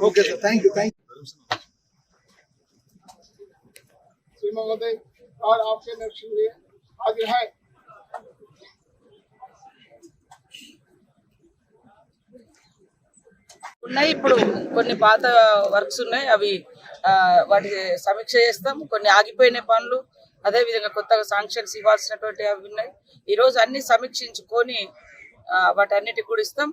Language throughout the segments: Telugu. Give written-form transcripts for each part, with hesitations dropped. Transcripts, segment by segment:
Okay sir, thank you. Shri महोदय और आपके दर्शन लिए हाजिर है। ఉన్నాయి ఇప్పుడు కొన్ని పాత వర్క్స్ ఉన్నాయి, అవి వాటి సమీక్ష చేస్తాం. కొన్ని ఆగిపోయిన పనులు, అదే విధంగా కొత్తగా శాంక్షన్స్ ఇవ్వాల్సినటువంటి అవి ఉన్నాయి. ఈరోజు అన్ని సమీక్షించుకొని వాటన్నిటికి కూడా ఇస్తాం.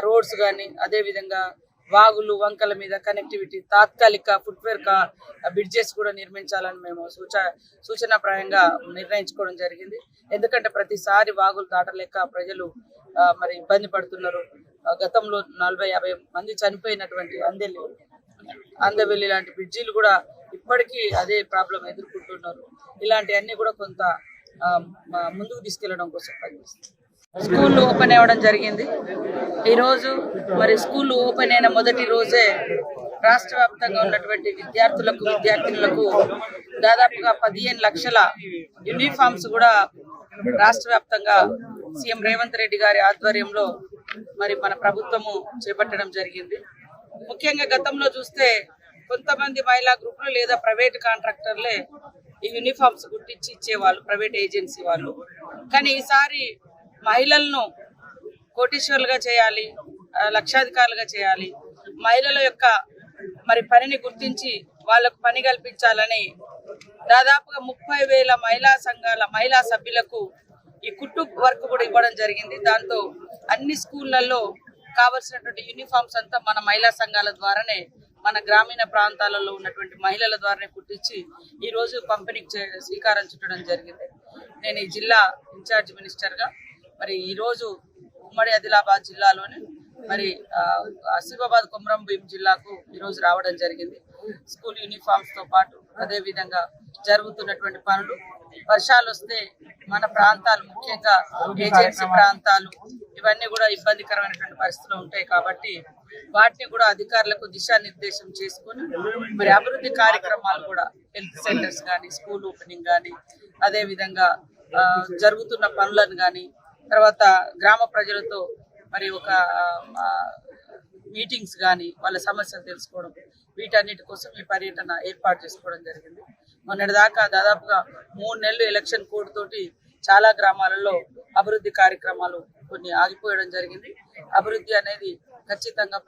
రోడ్స్ కానీ, అదే విధంగా వాగులు వంకల మీద కనెక్టివిటీ, తాత్కాలిక ఫుట్వేర్ బ్రిడ్జెస్ కూడా నిర్మించాలని మేము సూచనాప్రాయంగా నిర్ణయించుకోవడం జరిగింది. ఎందుకంటే ప్రతిసారి వాగులు దాటలేక ప్రజలు మరి ఇబ్బంది పడుతున్నారు. గతంలో 40-50 మంది చనిపోయినటువంటి అందవెల్లి లాంటి బ్రిడ్జీలు కూడా ఇప్పటికీ అదే ప్రాబ్లం ఎదుర్కొంటున్నారు. ఇలాంటివన్నీ కూడా కొంత ముందుకు తీసుకెళ్లడం కోసం పనిచేస్తుంది. స్కూళ్ళు ఓపెన్ అవ్వడం జరిగింది. ఈరోజు మరి స్కూళ్ళు ఓపెన్ అయిన మొదటి రోజే రాష్ట్ర వ్యాప్తంగా ఉన్నటువంటి విద్యార్థినులకు దాదాపుగా 15 లక్షల యూనిఫామ్స్ కూడా రాష్ట్ర వ్యాప్తంగా సీఎం రేవంత్ రెడ్డి గారి ఆధ్వర్యంలో మరి మన ప్రభుత్వము చేపట్టడం జరిగింది. ముఖ్యంగా గతంలో చూస్తే కొంతమంది మహిళా గ్రూపులు లేదా ప్రైవేట్ కాంట్రాక్టర్లే ఈ యూనిఫామ్స్ గుర్తించి ఇచ్చేవాళ్ళు, ప్రైవేట్ ఏజెన్సీ వాళ్ళు. కానీ ఈసారి మహిళలను కోటీశ్వర్లుగా చేయాలి, లక్షాధికారులుగా చేయాలి, మహిళల యొక్క మరి పనిని గుర్తించి వాళ్ళకు పని కల్పించాలని దాదాపుగా 30,000 మహిళా సభ్యులకు ఈ కుట్టు వర్క్ కూడా ఇవ్వడం జరిగింది. దాంతో అన్ని స్కూళ్లలో కావలసినటువంటి యూనిఫామ్స్ అంతా మన మహిళా సంఘాల ద్వారానే, మన గ్రామీణ ప్రాంతాలలో ఉన్నటువంటి మహిళల ద్వారానే కుట్టించి ఈ రోజు పంపిణీకి శ్రీకారం చుట్టడం జరిగింది. నేను ఈ జిల్లా ఇన్ఛార్జ్ మినిస్టర్గా మరి ఈరోజు ఉమ్మడి ఆదిలాబాద్ జిల్లాలోని మరి ఆసిఫాబాద్ కొమరం భీం జిల్లాకు ఈరోజు రావడం జరిగింది. స్కూల్ యూనిఫామ్స్ తో పాటు అదే విధంగా జరుగుతున్నటువంటి పనులు, వర్షాలు వస్తే మన ప్రాంతాలు ముఖ్యంగా ఏజెన్సీ ప్రాంతాలు ఇవన్నీ కూడా ఇబ్బందికరమైనటువంటి పరిస్థితులు ఉంటాయి. కాబట్టి వాటిని కూడా అధికారులకు దిశానిర్దేశం చేసుకుని మరి అభివృద్ధి కార్యక్రమాలు కూడా, హెల్త్ సెంటర్స్ కానీ, స్కూల్ ఓపెనింగ్ కానీ, అదే విధంగా జరుగుతున్న పనులను కానీ, తర్వాత గ్రామ ప్రజలతో మరి ఒక మీటింగ్స్ కానీ, వాళ్ళ సమస్యలు తెలుసుకోవడం, వీటన్నిటి కోసం ఈ పర్యటన ఏర్పాటు చేసుకోవడం జరిగింది. మొన్నటిదాకా దాదాపుగా 3 నెలలు ఎలక్షన్ కోడ్ తోటి చాలా గ్రామాలలో అభివృద్ధి కార్యక్రమాలు కొన్ని ఆగిపోయడం జరిగింది. అభివృద్ధి అనేది ఖచ్చితంగా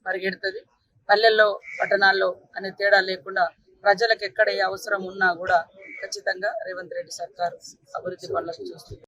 పరిగెడుతుంది. పల్లెల్లో పట్టణాల్లో అనే తేడా లేకుండా ప్రజలకు ఎక్కడ ఏ అవసరం ఉన్నా కూడా ఖచ్చితంగా రేవంత్ రెడ్డి సర్కారు అభివృద్ధి పనులకు చూస్తుంది.